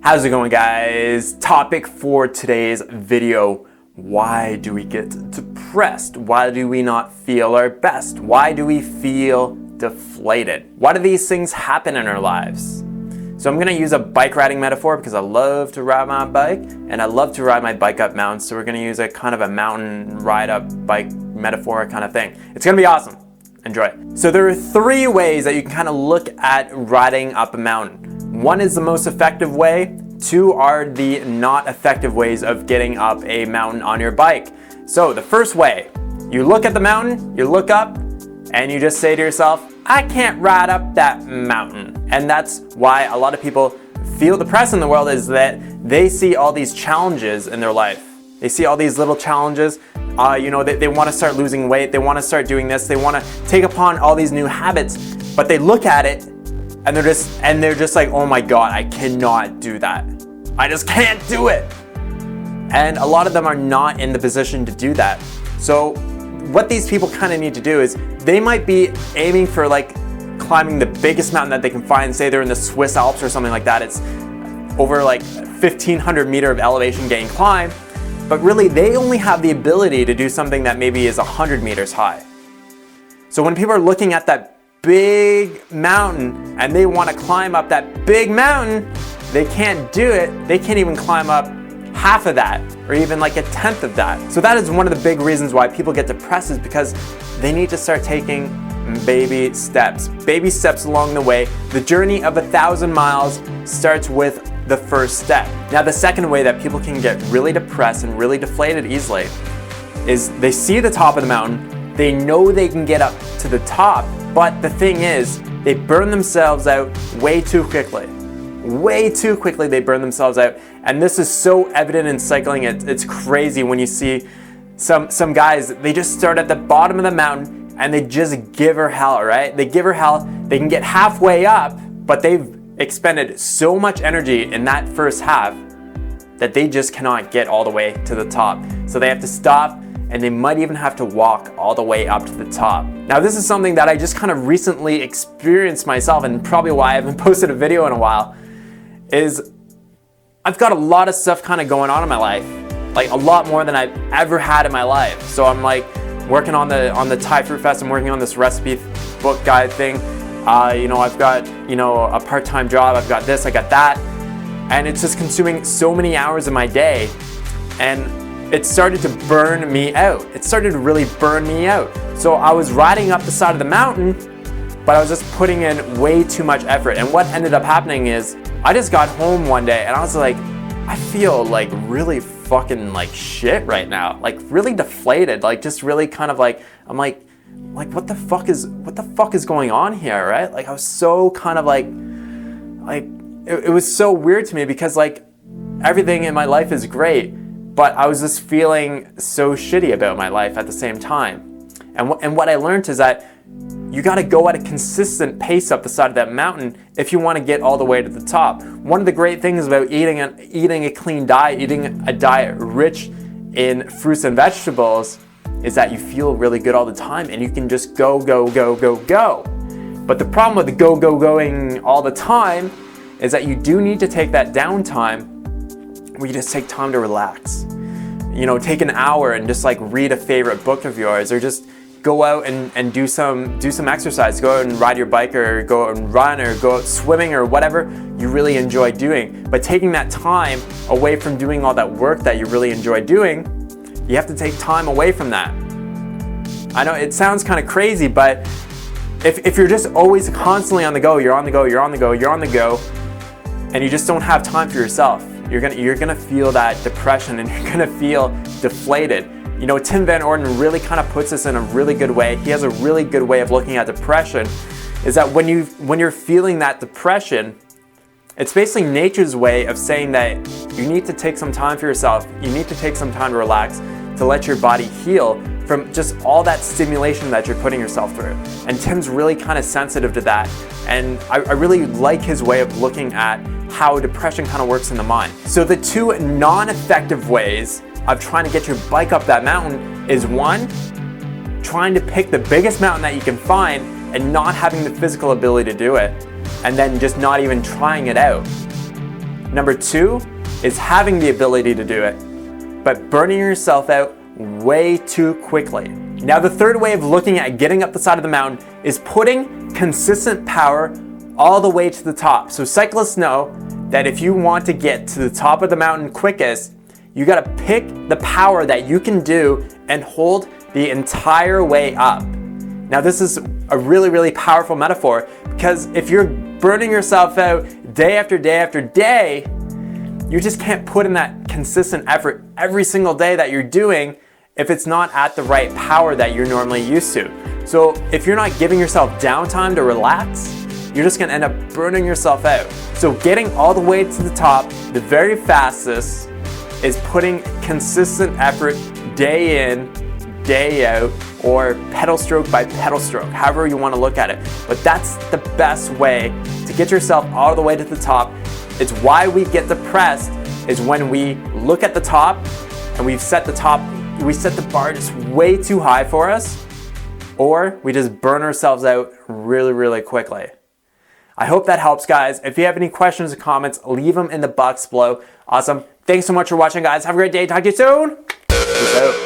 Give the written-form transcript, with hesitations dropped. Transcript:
How's it going, guys? Topic for today's video: why do we get depressed? Why do we not feel our best? Why do we feel deflated? Why do these things happen in our lives? So I'm gonna use a bike riding metaphor because I love to ride my bike and I love to ride my bike up mountains. So we're gonna use a kind of a mountain ride up bike metaphor kind of thing. It's gonna be awesome. Enjoy. So there are three ways that you can kind of look at riding up a mountain. One is the most effective way. Two are the not effective ways of getting up a mountain on your bike. So the first way, you look at the mountain, you look up, and you just say to yourself, I can't ride up that mountain. And that's why a lot of people feel depressed in the world, is that they see all these challenges in their life. They see all these little challenges. They want to start losing weight. They want to start doing this. They want to take upon all these new habits, but they look at it and they're just like, oh my God, I cannot do that. I just can't do it. And a lot of them are not in the position to do that. So what these people kind of need to do is they might be aiming for like climbing the biggest mountain that they can find. Say they're in the Swiss Alps or something like that. It's over like 1,500 meter of elevation gain climb. But really, they only have the ability to do something that maybe is 100 meters high. So when people are looking at that big mountain and they want to climb up that big mountain, they can't do it. They can't even climb up half of that or even like a tenth of that. So that is one of the big reasons why people get depressed, is because they need to start taking baby steps along the way. The journey of 1,000 miles starts with the first step. Now, the second way that people can get really depressed and really deflated easily is they see the top of the mountain, they know they can get up to the top, but the thing is, they burn themselves out way too quickly. Way too quickly they burn themselves out. And this is so evident in cycling. It's crazy when you see some guys, they just start at the bottom of the mountain and they just give her hell, right? They give her hell, they can get halfway up, but they've expended so much energy in that first half that they just cannot get all the way to the top. So they have to stop, and they might even have to walk all the way up to the top. Now, this is something that I just kind of recently experienced myself, and probably why I haven't posted a video in a while, is I've got a lot of stuff kind of going on in my life, like a lot more than I've ever had in my life. So I'm like working on the Thai Fruit Fest, I'm working on this recipe book guide thing. I've got, a part-time job, I've got this, I got that, and it's just consuming so many hours of my day, and it started to burn me out. It started to really burn me out. So I was riding up the side of the mountain, but I was just putting in way too much effort. And what ended up happening is I just got home one day and I was like, I feel like really fucking like shit right now, like really deflated, like just really kind of like, I'm like what the fuck is going on here, right? Like I was so kind of like it was so weird to me, because like everything in my life is great, but I was just feeling so shitty about my life at the same time. And what I learned is that you got to go at a consistent pace up the side of that mountain if you want to get all the way to the top. One of the great things about eating a clean diet, eating a diet rich in fruits and vegetables, is that you feel really good all the time and you can just go. But the problem with the going all the time is that you do need to take that downtime where you just take time to relax. Take an hour and just like read a favorite book of yours, or just go out and do some exercise. Go out and ride your bike, or go out and run, or go out swimming, or whatever you really enjoy doing. But taking that time away from doing all that work that you really enjoy doing, you have to take time away from that. I know it sounds kind of crazy, but if you're just always constantly on the go, you're on the go, and you just don't have time for yourself, you're gonna feel that depression and you're gonna feel deflated. Tim Van Orden really kind of puts this in a really good way. He has a really good way of looking at depression, is that when you're feeling that depression, it's basically nature's way of saying that you need to take some time for yourself. You need to take some time to relax, to let your body heal from just all that stimulation that you're putting yourself through. And Tim's really kind of sensitive to that. And I really like his way of looking at how depression kind of works in the mind. So the two non-effective ways of trying to get your bike up that mountain is, one, trying to pick the biggest mountain that you can find and not having the physical ability to do it, and then just not even trying it out. Number 2 is having the ability to do it, but burning yourself out way too quickly. Now, the third way of looking at getting up the side of the mountain is putting consistent power all the way to the top. So cyclists know that if you want to get to the top of the mountain quickest, you gotta pick the power that you can do and hold the entire way up. Now, this is a really, really powerful metaphor, because if you're burning yourself out day after day after day, you just can't put in that consistent effort every single day that you're doing if it's not at the right power that you're normally used to. So if you're not giving yourself downtime to relax, you're just gonna end up burning yourself out. So getting all the way to the top, the very fastest, is putting consistent effort day in, day out, or pedal stroke by pedal stroke, however you wanna look at it. But that's the best way to get yourself all the way to the top. It's why we get depressed, is when we look at the top and we set the bar just way too high for us, or we just burn ourselves out really, really quickly. I hope that helps, guys. If you have any questions or comments, leave them in the box below. Awesome. Thanks so much for watching, guys. Have a great day. Talk to you soon. Peace out.